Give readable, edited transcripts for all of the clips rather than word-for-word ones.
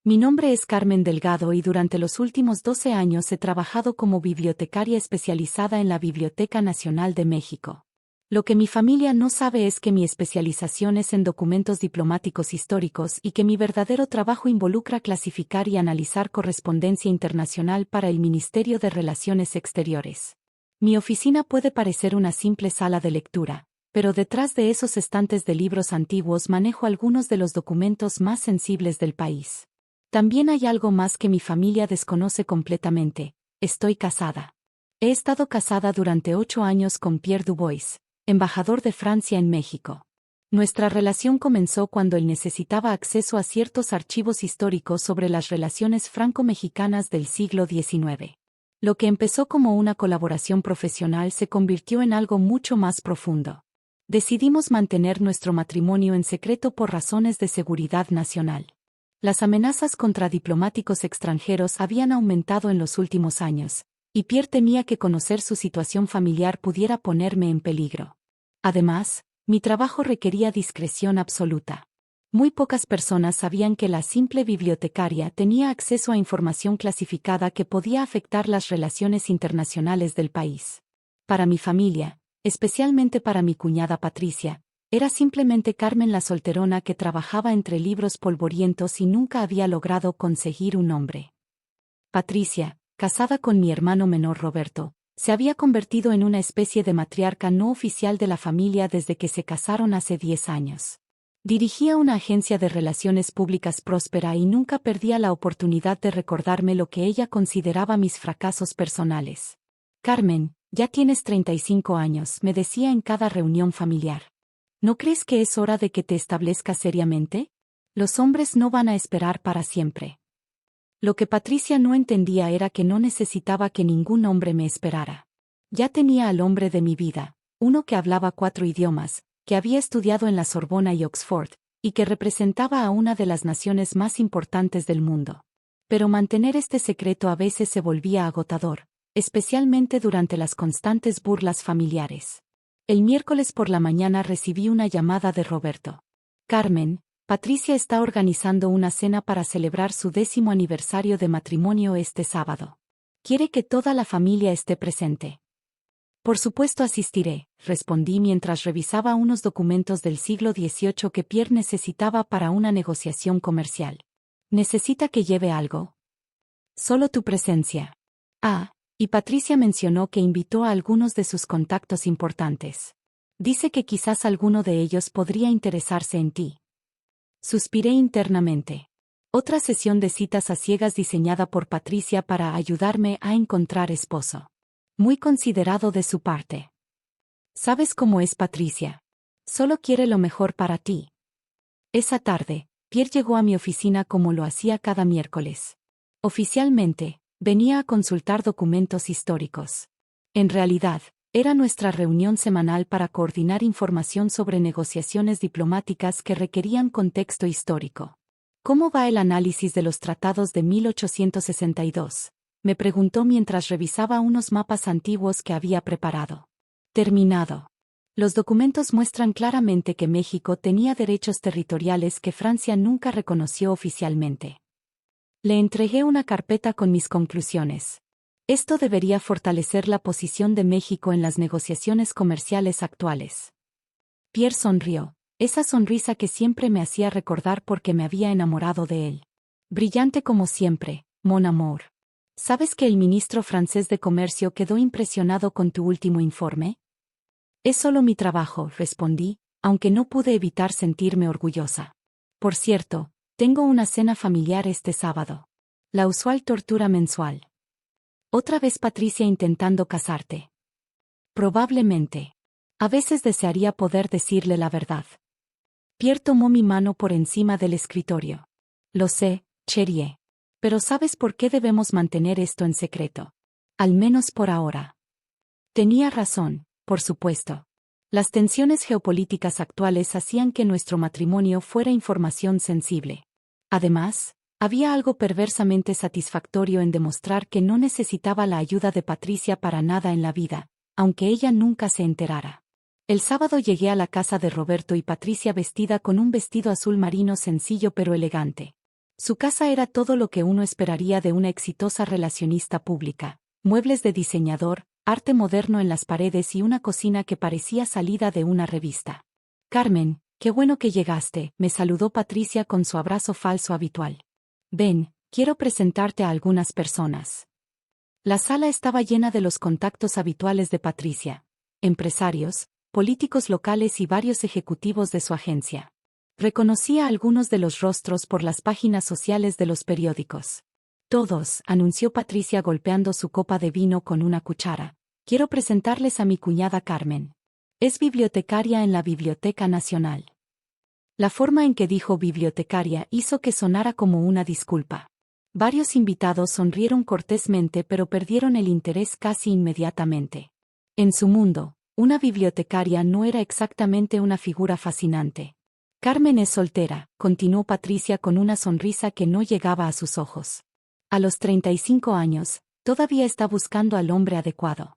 Mi nombre es Carmen Delgado y durante los últimos 12 años he trabajado como bibliotecaria especializada en la Biblioteca Nacional de México. Lo que mi familia no sabe es que mi especialización es en documentos diplomáticos históricos y que mi verdadero trabajo involucra clasificar y analizar correspondencia internacional para el Ministerio de Relaciones Exteriores. Mi oficina puede parecer una simple sala de lectura, pero detrás de esos estantes de libros antiguos manejo algunos de los documentos más sensibles del país. También hay algo más que mi familia desconoce completamente: estoy casada. He estado casada durante 8 años con Pierre Dubois, embajador de Francia en México. Nuestra relación comenzó cuando él necesitaba acceso a ciertos archivos históricos sobre las relaciones franco-mexicanas del siglo XIX. Lo que empezó como una colaboración profesional se convirtió en algo mucho más profundo. Decidimos mantener nuestro matrimonio en secreto por razones de seguridad nacional. Las amenazas contra diplomáticos extranjeros habían aumentado en los últimos años, y Pierre temía que conocer su situación familiar pudiera ponerme en peligro. Además, mi trabajo requería discreción absoluta. Muy pocas personas sabían que la simple bibliotecaria tenía acceso a información clasificada que podía afectar las relaciones internacionales del país. Para mi familia, especialmente para mi cuñada Patricia, era simplemente Carmen la solterona que trabajaba entre libros polvorientos y nunca había logrado conseguir un hombre. Patricia, casada con mi hermano menor Roberto, se había convertido en una especie de matriarca no oficial de la familia desde que se casaron hace 10 años. Dirigía una agencia de relaciones públicas próspera y nunca perdía la oportunidad de recordarme lo que ella consideraba mis fracasos personales. Carmen, ya tienes 35 años, me decía en cada reunión familiar. ¿No crees que es hora de que te establezcas seriamente? Los hombres no van a esperar para siempre. Lo que Patricia no entendía era que no necesitaba que ningún hombre me esperara. Ya tenía al hombre de mi vida, uno que hablaba 4 idiomas, que había estudiado en la Sorbona y Oxford, y que representaba a una de las naciones más importantes del mundo. Pero mantener este secreto a veces se volvía agotador, especialmente durante las constantes burlas familiares. El miércoles por la mañana recibí una llamada de Roberto. Carmen, Patricia está organizando una cena para celebrar su 10º aniversario de matrimonio este sábado. Quiere que toda la familia esté presente. Por supuesto asistiré, respondí mientras revisaba unos documentos del siglo XVIII que Pierre necesitaba para una negociación comercial. ¿Necesita que lleve algo? Solo tu presencia. Y Patricia mencionó que invitó a algunos de sus contactos importantes. Dice que quizás alguno de ellos podría interesarse en ti. Suspiré internamente. Otra sesión de citas a ciegas diseñada por Patricia para ayudarme a encontrar esposo. Muy considerado de su parte. ¿Sabes cómo es Patricia? Solo quiere lo mejor para ti. Esa tarde, Pierre llegó a mi oficina como lo hacía cada miércoles. Oficialmente, venía a consultar documentos históricos. En realidad, era nuestra reunión semanal para coordinar información sobre negociaciones diplomáticas que requerían contexto histórico. ¿Cómo va el análisis de los tratados de 1862? Me preguntó mientras revisaba unos mapas antiguos que había preparado. Terminado. Los documentos muestran claramente que México tenía derechos territoriales que Francia nunca reconoció oficialmente. Le entregué una carpeta con mis conclusiones. Esto debería fortalecer la posición de México en las negociaciones comerciales actuales. Pierre sonrió, esa sonrisa que siempre me hacía recordar porque me había enamorado de él. Brillante como siempre, mon amour. ¿Sabes que el ministro francés de Comercio quedó impresionado con tu último informe? Es solo mi trabajo, respondí, aunque no pude evitar sentirme orgullosa. Por cierto, tengo una cena familiar este sábado. La usual tortura mensual. ¿Otra vez Patricia intentando casarte? Probablemente. A veces desearía poder decirle la verdad. Pierre tomó mi mano por encima del escritorio. Lo sé, chérie. Pero ¿sabes por qué debemos mantener esto en secreto? Al menos por ahora. Tenía razón, por supuesto. Las tensiones geopolíticas actuales hacían que nuestro matrimonio fuera información sensible. Además, había algo perversamente satisfactorio en demostrar que no necesitaba la ayuda de Patricia para nada en la vida, aunque ella nunca se enterara. El sábado llegué a la casa de Roberto y Patricia vestida con un vestido azul marino sencillo pero elegante. Su casa era todo lo que uno esperaría de una exitosa relacionista pública: muebles de diseñador, arte moderno en las paredes y una cocina que parecía salida de una revista. «Carmen, qué bueno que llegaste», me saludó Patricia con su abrazo falso habitual. «Ven, quiero presentarte a algunas personas». La sala estaba llena de los contactos habituales de Patricia: empresarios, políticos locales y varios ejecutivos de su agencia. Reconocía a algunos de los rostros por las páginas sociales de los periódicos. «Todos», anunció Patricia golpeando su copa de vino con una cuchara, «quiero presentarles a mi cuñada Carmen. Es bibliotecaria en la Biblioteca Nacional». La forma en que dijo bibliotecaria hizo que sonara como una disculpa. Varios invitados sonrieron cortésmente pero perdieron el interés casi inmediatamente. En su mundo, una bibliotecaria no era exactamente una figura fascinante. «Carmen es soltera», continuó Patricia con una sonrisa que no llegaba a sus ojos. «A los 35 años, todavía está buscando al hombre adecuado».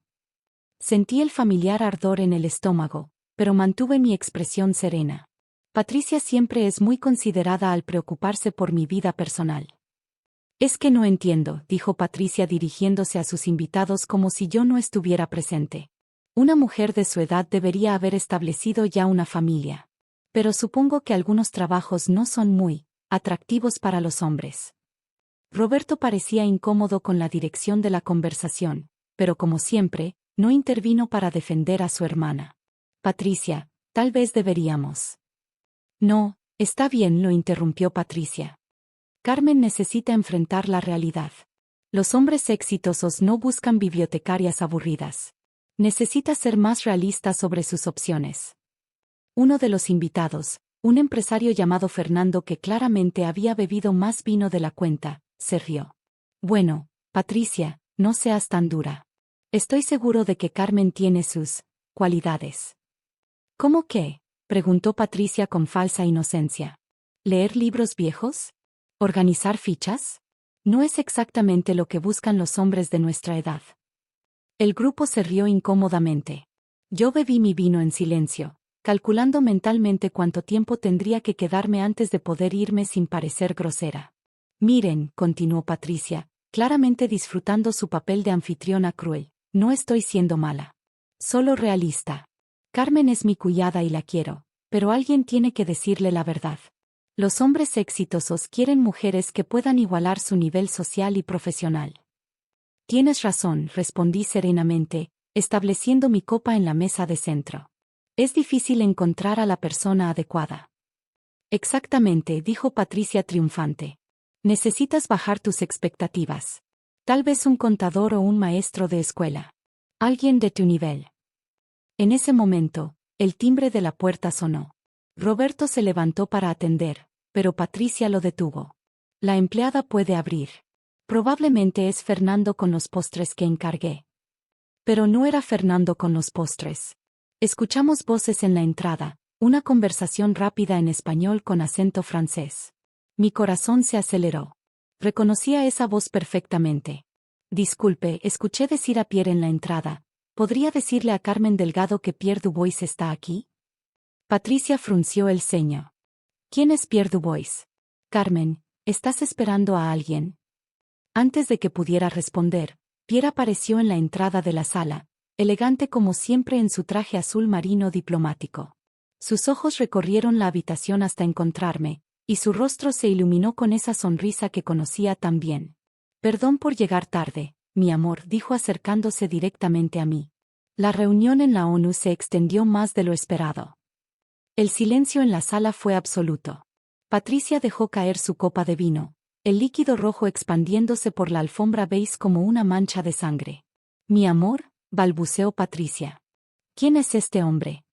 Sentí el familiar ardor en el estómago, pero mantuve mi expresión serena. Patricia siempre es muy considerada al preocuparse por mi vida personal. «Es que no entiendo», dijo Patricia dirigiéndose a sus invitados como si yo no estuviera presente. «Una mujer de su edad debería haber establecido ya una familia. Pero supongo que algunos trabajos no son muy atractivos para los hombres». Roberto parecía incómodo con la dirección de la conversación, pero como siempre, no intervino para defender a su hermana. «Patricia, tal vez deberíamos». «No, está bien», lo interrumpió Patricia. «Carmen necesita enfrentar la realidad. Los hombres exitosos no buscan bibliotecarias aburridas. Necesita ser más realista sobre sus opciones». Uno de los invitados, un empresario llamado Fernando que claramente había bebido más vino de la cuenta, se rió. «Bueno, Patricia, no seas tan dura. Estoy seguro de que Carmen tiene sus cualidades». «¿Cómo qué?», preguntó Patricia con falsa inocencia. «¿Leer libros viejos? ¿Organizar fichas? No es exactamente lo que buscan los hombres de nuestra edad». El grupo se rió incómodamente. Yo bebí mi vino en silencio, calculando mentalmente cuánto tiempo tendría que quedarme antes de poder irme sin parecer grosera. «Miren», continuó Patricia, claramente disfrutando su papel de anfitriona cruel, «no estoy siendo mala. Solo realista. Carmen es mi cuñada y la quiero, pero alguien tiene que decirle la verdad. Los hombres exitosos quieren mujeres que puedan igualar su nivel social y profesional». «Tienes razón», respondí serenamente, estableciendo mi copa en la mesa de centro. «Es difícil encontrar a la persona adecuada». «Exactamente», dijo Patricia triunfante. «Necesitas bajar tus expectativas. Tal vez un contador o un maestro de escuela. Alguien de tu nivel». En ese momento, el timbre de la puerta sonó. Roberto se levantó para atender, pero Patricia lo detuvo. «La empleada puede abrir. Probablemente es Fernando con los postres que encargué». Pero no era Fernando con los postres. Escuchamos voces en la entrada, una conversación rápida en español con acento francés. Mi corazón se aceleró. Reconocía esa voz perfectamente. «Disculpe», escuché decir a Pierre en la entrada. «¿Podría decirle a Carmen Delgado que Pierre Dubois está aquí?» Patricia frunció el ceño. «¿Quién es Pierre Dubois?» «Carmen, ¿estás esperando a alguien?» Antes de que pudiera responder, Pierre apareció en la entrada de la sala, elegante como siempre en su traje azul marino diplomático. Sus ojos recorrieron la habitación hasta encontrarme, y su rostro se iluminó con esa sonrisa que conocía tan bien. «Perdón por llegar tarde, mi amor», dijo acercándose directamente a mí. La reunión en la ONU se extendió más de lo esperado. El silencio en la sala fue absoluto. Patricia dejó caer su copa de vino, el líquido rojo expandiéndose por la alfombra beige como una mancha de sangre. «Mi amor», balbuceó Patricia. «¿Quién es este hombre?»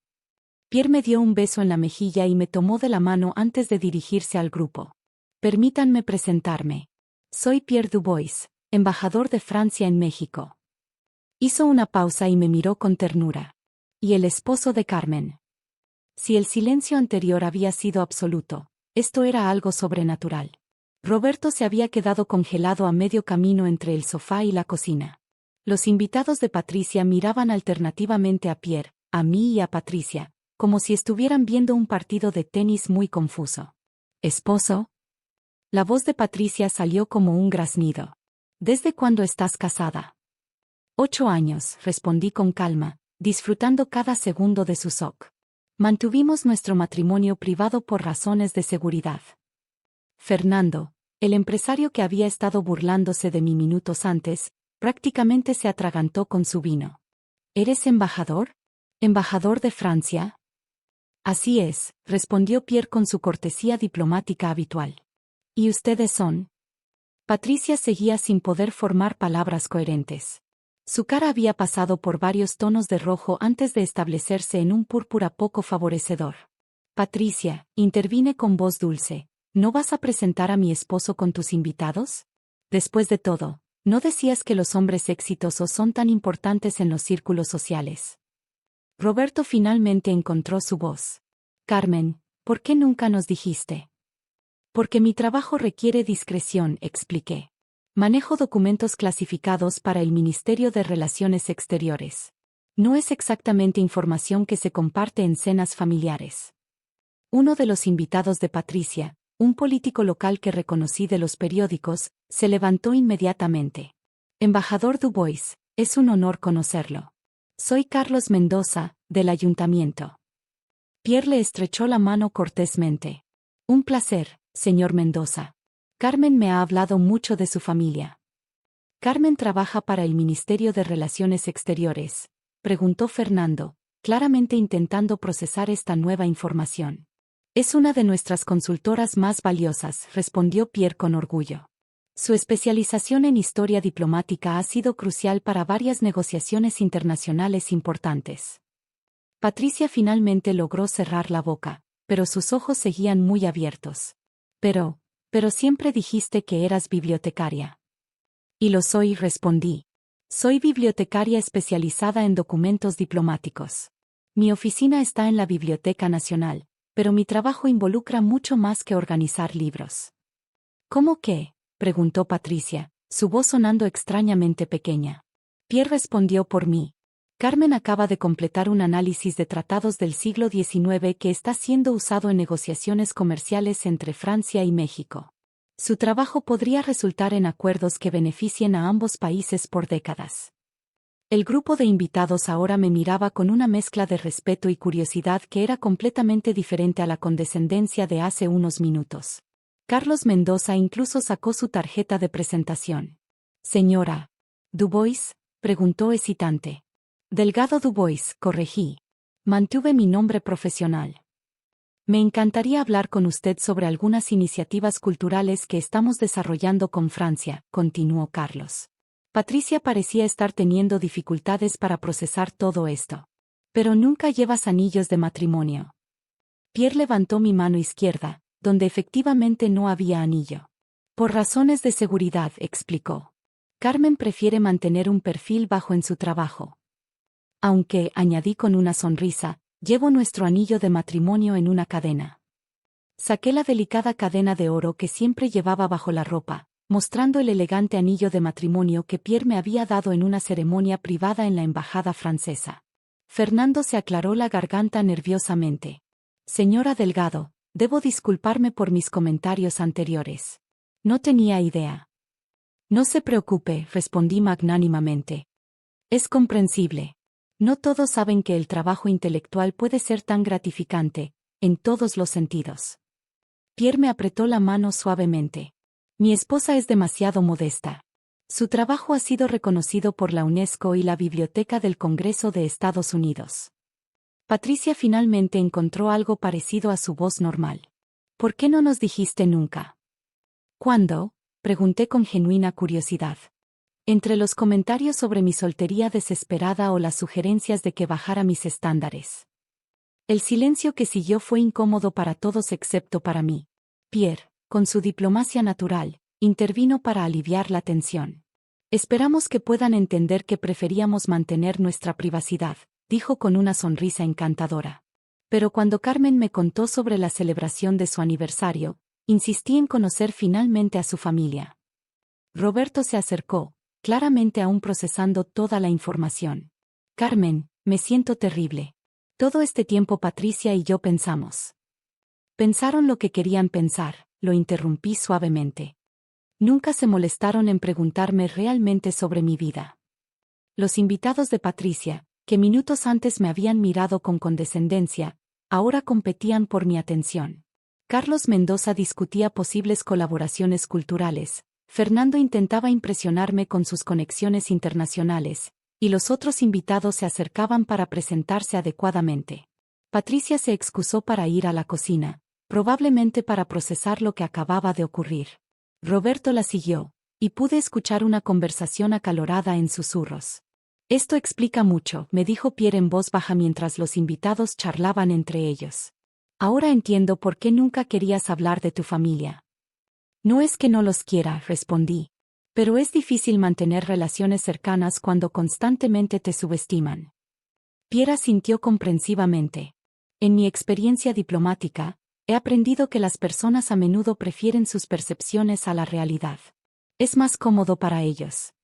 Pierre me dio un beso en la mejilla y me tomó de la mano antes de dirigirse al grupo. «Permítanme presentarme. Soy Pierre Dubois, embajador de Francia en México». Hizo una pausa y me miró con ternura. «Y el esposo de Carmen». Si el silencio anterior había sido absoluto, esto era algo sobrenatural. Roberto se había quedado congelado a medio camino entre el sofá y la cocina. Los invitados de Patricia miraban alternativamente a Pierre, a mí y a Patricia, como si estuvieran viendo un partido de tenis muy confuso. «¿Esposo?», La voz de Patricia salió como un graznido. ¿Desde cuándo estás casada? 8 años, respondí con calma, disfrutando cada segundo de su shock. Mantuvimos nuestro matrimonio privado por razones de seguridad. Fernando, el empresario que había estado burlándose de mí minutos antes, prácticamente se atragantó con su vino. ¿Eres embajador? ¿Embajador de Francia? Así es, respondió Pierre con su cortesía diplomática habitual. ¿Y ustedes son? Patricia seguía sin poder formar palabras coherentes. Su cara había pasado por varios tonos de rojo antes de establecerse en un púrpura poco favorecedor. Patricia, intervine con voz dulce, ¿no vas a presentar a mi esposo con tus invitados? Después de todo, ¿no decías que los hombres exitosos son tan importantes en los círculos sociales? Roberto finalmente encontró su voz. Carmen, ¿por qué nunca nos dijiste? Porque mi trabajo requiere discreción, expliqué. Manejo documentos clasificados para el Ministerio de Relaciones Exteriores. No es exactamente información que se comparte en cenas familiares. Uno de los invitados de Patricia, un político local que reconocí de los periódicos, se levantó inmediatamente. Embajador Dubois, es un honor conocerlo. Soy Carlos Mendoza, del ayuntamiento. Pierre le estrechó la mano cortésmente. Un placer, señor Mendoza. Carmen me ha hablado mucho de su familia. ¿Carmen trabaja para el Ministerio de Relaciones Exteriores?, preguntó Fernando, claramente intentando procesar esta nueva información. Es una de nuestras consultoras más valiosas, respondió Pierre con orgullo. Su especialización en historia diplomática ha sido crucial para varias negociaciones internacionales importantes. Patricia finalmente logró cerrar la boca, pero sus ojos seguían muy abiertos. Pero siempre dijiste que eras bibliotecaria. Y lo soy, respondí. Soy bibliotecaria especializada en documentos diplomáticos. Mi oficina está en la Biblioteca Nacional, pero mi trabajo involucra mucho más que organizar libros. ¿Cómo qué?, preguntó Patricia, su voz sonando extrañamente pequeña. Pierre respondió por mí. Carmen acaba de completar un análisis de tratados del siglo XIX que está siendo usado en negociaciones comerciales entre Francia y México. Su trabajo podría resultar en acuerdos que beneficien a ambos países por décadas. El grupo de invitados ahora me miraba con una mezcla de respeto y curiosidad que era completamente diferente a la condescendencia de hace unos minutos. Carlos Mendoza incluso sacó su tarjeta de presentación. Señora Dubois, preguntó hesitante. Delgado Dubois, corregí. Mantuve mi nombre profesional. Me encantaría hablar con usted sobre algunas iniciativas culturales que estamos desarrollando con Francia, continuó Carlos. Patricia parecía estar teniendo dificultades para procesar todo esto. Pero nunca llevas anillos de matrimonio. Pierre levantó mi mano izquierda, donde efectivamente no había anillo. Por razones de seguridad, explicó. Carmen prefiere mantener un perfil bajo en su trabajo. Aunque, añadí con una sonrisa, llevo nuestro anillo de matrimonio en una cadena. Saqué la delicada cadena de oro que siempre llevaba bajo la ropa, mostrando el elegante anillo de matrimonio que Pierre me había dado en una ceremonia privada en la embajada francesa. Fernando se aclaró la garganta nerviosamente. Señora Delgado, debo disculparme por mis comentarios anteriores. No tenía idea. No se preocupe, respondí magnánimamente. Es comprensible. No todos saben que el trabajo intelectual puede ser tan gratificante, en todos los sentidos. Pierre me apretó la mano suavemente. Mi esposa es demasiado modesta. Su trabajo ha sido reconocido por la UNESCO y la Biblioteca del Congreso de Estados Unidos. Patricia finalmente encontró algo parecido a su voz normal. ¿Por qué no nos dijiste nunca? ¿Cuándo?, pregunté con genuina curiosidad. Entre los comentarios sobre mi soltería desesperada o las sugerencias de que bajara mis estándares. El silencio que siguió fue incómodo para todos excepto para mí. Pierre, con su diplomacia natural, intervino para aliviar la tensión. Esperamos que puedan entender que preferíamos mantener nuestra privacidad, dijo con una sonrisa encantadora. Pero cuando Carmen me contó sobre la celebración de su aniversario, insistí en conocer finalmente a su familia. Roberto se acercó, claramente aún procesando toda la información. Carmen, me siento terrible. Todo este tiempo Patricia y yo pensamos. Pensaron lo que querían pensar. lo interrumpí suavemente. Nunca se molestaron en preguntarme realmente sobre mi vida. Los invitados de Patricia, que minutos antes me habían mirado con condescendencia, ahora competían por mi atención. Carlos Mendoza discutía posibles colaboraciones culturales, Fernando intentaba impresionarme con sus conexiones internacionales, y los otros invitados se acercaban para presentarse adecuadamente. Patricia se excusó para ir a la cocina, probablemente para procesar lo que acababa de ocurrir. Roberto la siguió, y pude escuchar una conversación acalorada en susurros. Esto explica mucho, me dijo Pierre en voz baja mientras los invitados charlaban entre ellos. Ahora entiendo por qué nunca querías hablar de tu familia. No es que no los quiera, respondí. Pero es difícil mantener relaciones cercanas cuando constantemente te subestiman. Pierre asintió comprensivamente. En mi experiencia diplomática, he aprendido que las personas a menudo prefieren sus percepciones a la realidad. Es más cómodo para ellos.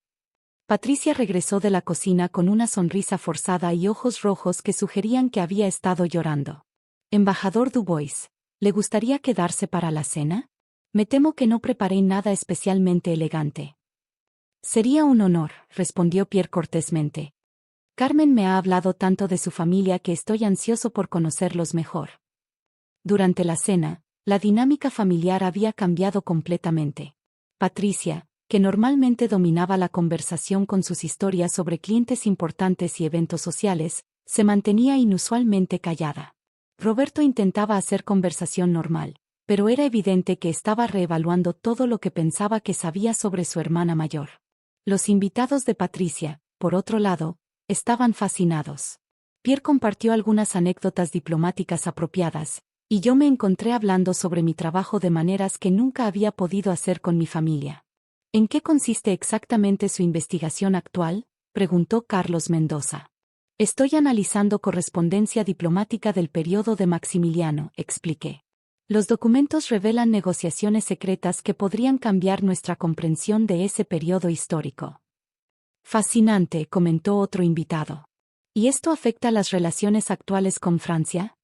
Patricia regresó de la cocina con una sonrisa forzada y ojos rojos que sugerían que había estado llorando. Embajador Dubois, ¿le gustaría quedarse para la cena? Me temo que no preparé nada especialmente elegante. Sería un honor, respondió Pierre cortésmente. Carmen me ha hablado tanto de su familia que estoy ansioso por conocerlos mejor. Durante la cena, la dinámica familiar había cambiado completamente. Patricia, que normalmente dominaba la conversación con sus historias sobre clientes importantes y eventos sociales, se mantenía inusualmente callada. Roberto intentaba hacer conversación normal, pero era evidente que estaba reevaluando todo lo que pensaba que sabía sobre su hermana mayor. Los invitados de Patricia, por otro lado, estaban fascinados. Pierre compartió algunas anécdotas diplomáticas apropiadas, y yo me encontré hablando sobre mi trabajo de maneras que nunca había podido hacer con mi familia. ¿En qué consiste exactamente su investigación actual?, preguntó Carlos Mendoza. Estoy analizando correspondencia diplomática del periodo de Maximiliano, expliqué. Los documentos revelan negociaciones secretas que podrían cambiar nuestra comprensión de ese periodo histórico. Fascinante, comentó otro invitado. ¿Y esto afecta las relaciones actuales con Francia?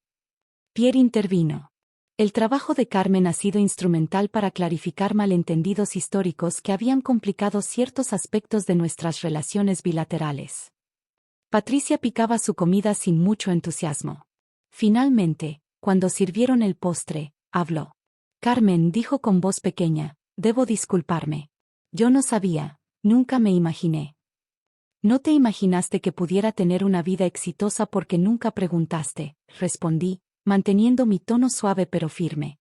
Pierre intervino. El trabajo de Carmen ha sido instrumental para clarificar malentendidos históricos que habían complicado ciertos aspectos de nuestras relaciones bilaterales. Patricia picaba su comida sin mucho entusiasmo. Finalmente, cuando sirvieron el postre, habló. Carmen dijo con voz pequeña, debo disculparme. Yo no sabía, nunca me imaginé. ¿No te imaginaste que pudiera tener una vida exitosa porque nunca preguntaste?, respondí, manteniendo mi tono suave pero firme.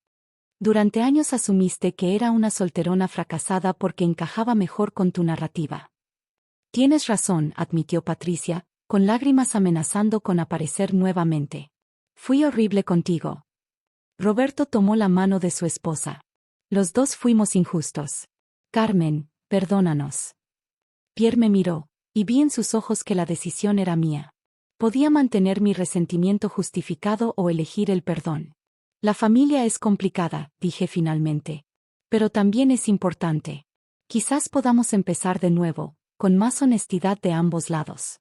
Durante años asumiste que era una solterona fracasada porque encajaba mejor con tu narrativa. Tienes razón, admitió Patricia, con lágrimas amenazando con aparecer nuevamente. Fui horrible contigo. Roberto tomó la mano de su esposa. Los dos fuimos injustos. Carmen, perdónanos. Pierre me miró, y vi en sus ojos que la decisión era mía. Podía mantener mi resentimiento justificado o elegir el perdón. La familia es complicada, dije finalmente. Pero también es importante. Quizás podamos empezar de nuevo, con más honestidad de ambos lados.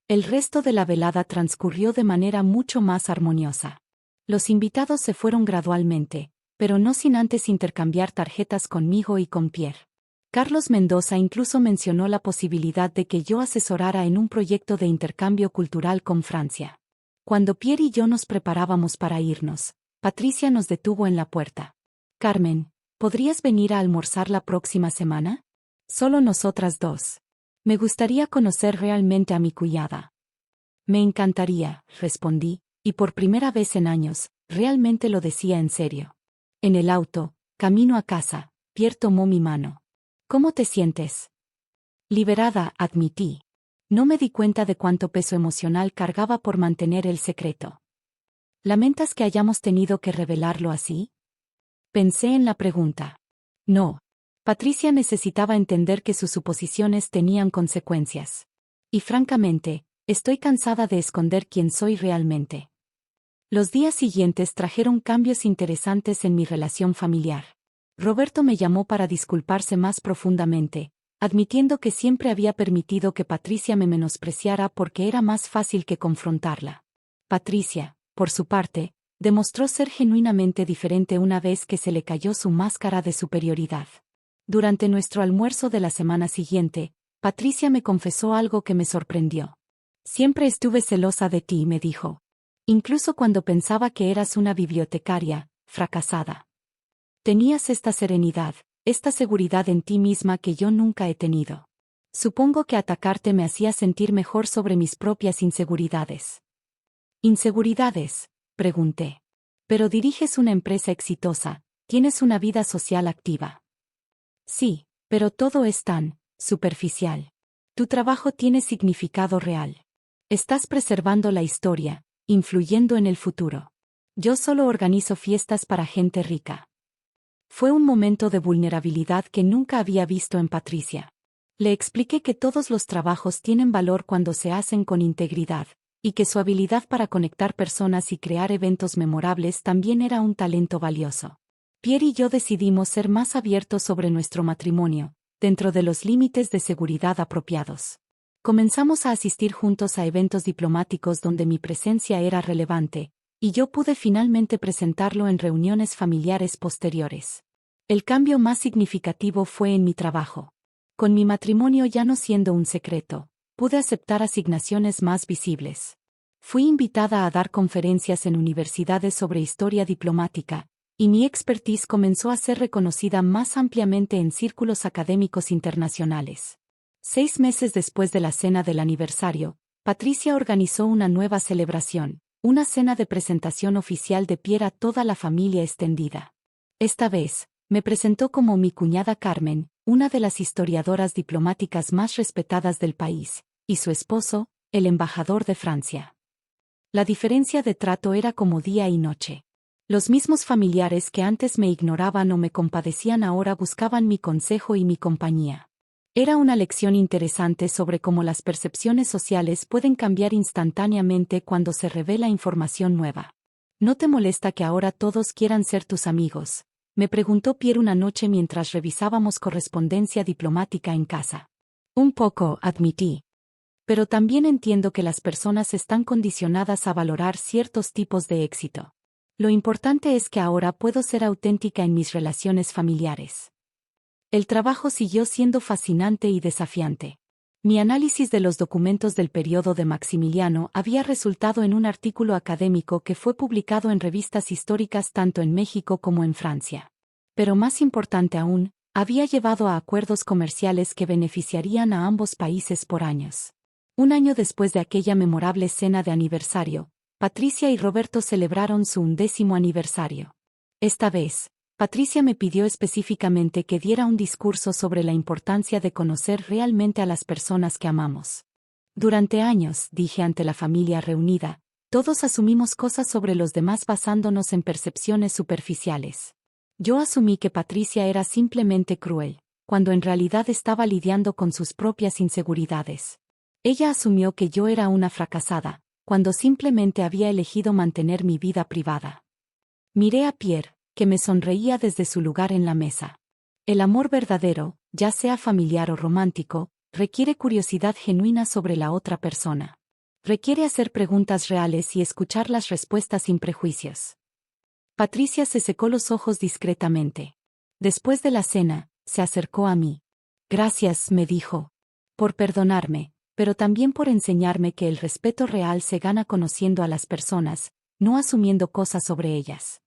El resto de la velada transcurrió de manera mucho más armoniosa. Los invitados se fueron gradualmente, pero no sin antes intercambiar tarjetas conmigo y con Pierre. Carlos Mendoza incluso mencionó la posibilidad de que yo asesorara en un proyecto de intercambio cultural con Francia. Cuando Pierre y yo nos preparábamos para irnos, Patricia nos detuvo en la puerta. Carmen, ¿podrías venir a almorzar la próxima semana? Solo nosotras dos. Me gustaría conocer realmente a mi cuñada. Me encantaría, respondí, y por primera vez en años, realmente lo decía en serio. En el auto, camino a casa, Pierre tomó mi mano. ¿Cómo te sientes? Liberada, admití. No me di cuenta de cuánto peso emocional cargaba por mantener el secreto. ¿Lamentas que hayamos tenido que revelarlo así? Pensé en la pregunta. No. Patricia necesitaba entender que sus suposiciones tenían consecuencias. Y francamente, estoy cansada de esconder quién soy realmente. Los días siguientes trajeron cambios interesantes en mi relación familiar. Roberto me llamó para disculparse más profundamente, admitiendo que siempre había permitido que Patricia me menospreciara porque era más fácil que confrontarla. Patricia, por su parte, Demostró ser genuinamente diferente una vez que se le cayó su máscara de superioridad. Durante nuestro almuerzo de la semana siguiente, Patricia me confesó algo que me sorprendió. Siempre estuve celosa de ti, me dijo. Incluso cuando pensaba que eras una bibliotecaria, fracasada. Tenías esta serenidad, esta seguridad en ti misma que yo nunca he tenido. Supongo que atacarte me hacía sentir mejor sobre mis propias inseguridades. ¿Inseguridades?, pregunté. Pero diriges una empresa exitosa, tienes una vida social activa. Sí, pero todo es tan superficial. Tu trabajo tiene significado real. Estás preservando la historia, influyendo en el futuro. Yo solo organizo fiestas para gente rica. Fue un momento de vulnerabilidad que nunca había visto en Patricia. Le expliqué que todos los trabajos tienen valor cuando se hacen con integridad, y que su habilidad para conectar personas y crear eventos memorables también era un talento valioso. Pierre y yo decidimos ser más abiertos sobre nuestro matrimonio, dentro de los límites de seguridad apropiados. Comenzamos a asistir juntos a eventos diplomáticos donde mi presencia era relevante, y yo pude finalmente presentarlo en reuniones familiares posteriores. El cambio más significativo fue en mi trabajo. Con mi matrimonio ya no siendo un secreto, pude aceptar asignaciones más visibles. Fui invitada a dar conferencias en universidades sobre historia diplomática, y mi expertise comenzó a ser reconocida más ampliamente en círculos académicos internacionales. 6 meses después de la cena del aniversario, Patricia organizó una nueva celebración, una cena de presentación oficial de Pierre a toda la familia extendida. Esta vez, me presentó como mi cuñada Carmen, una de las historiadoras diplomáticas más respetadas del país, y su esposo, el embajador de Francia. La diferencia de trato era como día y noche. Los mismos familiares que antes me ignoraban o me compadecían ahora buscaban mi consejo y mi compañía. Era una lección interesante sobre cómo las percepciones sociales pueden cambiar instantáneamente cuando se revela información nueva. ¿No te molesta que ahora todos quieran ser tus amigos?, me preguntó Pierre una noche mientras revisábamos correspondencia diplomática en casa. Un poco, admití. Pero también entiendo que las personas están condicionadas a valorar ciertos tipos de éxito. Lo importante es que ahora puedo ser auténtica en mis relaciones familiares. El trabajo siguió siendo fascinante y desafiante. Mi análisis de los documentos del periodo de Maximiliano había resultado en un artículo académico que fue publicado en revistas históricas tanto en México como en Francia. Pero más importante aún, había llevado a acuerdos comerciales que beneficiarían a ambos países por años. Un año después de aquella memorable cena de aniversario, Patricia y Roberto celebraron su 11º aniversario. Esta vez, Patricia me pidió específicamente que diera un discurso sobre la importancia de conocer realmente a las personas que amamos. Durante años, dije ante la familia reunida, todos asumimos cosas sobre los demás basándonos en percepciones superficiales. Yo asumí que Patricia era simplemente cruel, cuando en realidad estaba lidiando con sus propias inseguridades. Ella asumió que yo era una fracasada, cuando simplemente había elegido mantener mi vida privada. Miré a Pierre, que me sonreía desde su lugar en la mesa. El amor verdadero, ya sea familiar o romántico, requiere curiosidad genuina sobre la otra persona. Requiere hacer preguntas reales y escuchar las respuestas sin prejuicios. Patricia se secó los ojos discretamente. Después de la cena, se acercó a mí. Gracias, me dijo, por perdonarme, pero también por enseñarme que el respeto real se gana conociendo a las personas, no asumiendo cosas sobre ellas.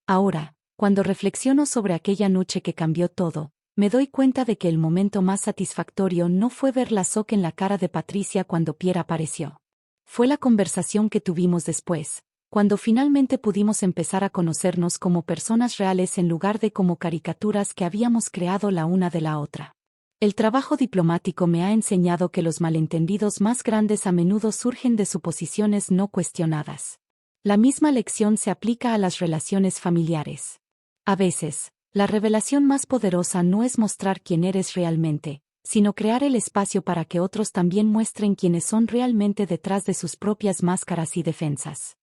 Ahora, cuando reflexiono sobre aquella noche que cambió todo, me doy cuenta de que el momento más satisfactorio no fue ver la shock en la cara de Patricia cuando Pierre apareció. Fue la conversación que tuvimos después, cuando finalmente pudimos empezar a conocernos como personas reales en lugar de como caricaturas que habíamos creado la una de la otra. El trabajo diplomático me ha enseñado que los malentendidos más grandes a menudo surgen de suposiciones no cuestionadas. La misma lección se aplica a las relaciones familiares. A veces, la revelación más poderosa no es mostrar quién eres realmente, sino crear el espacio para que otros también muestren quiénes son realmente detrás de sus propias máscaras y defensas.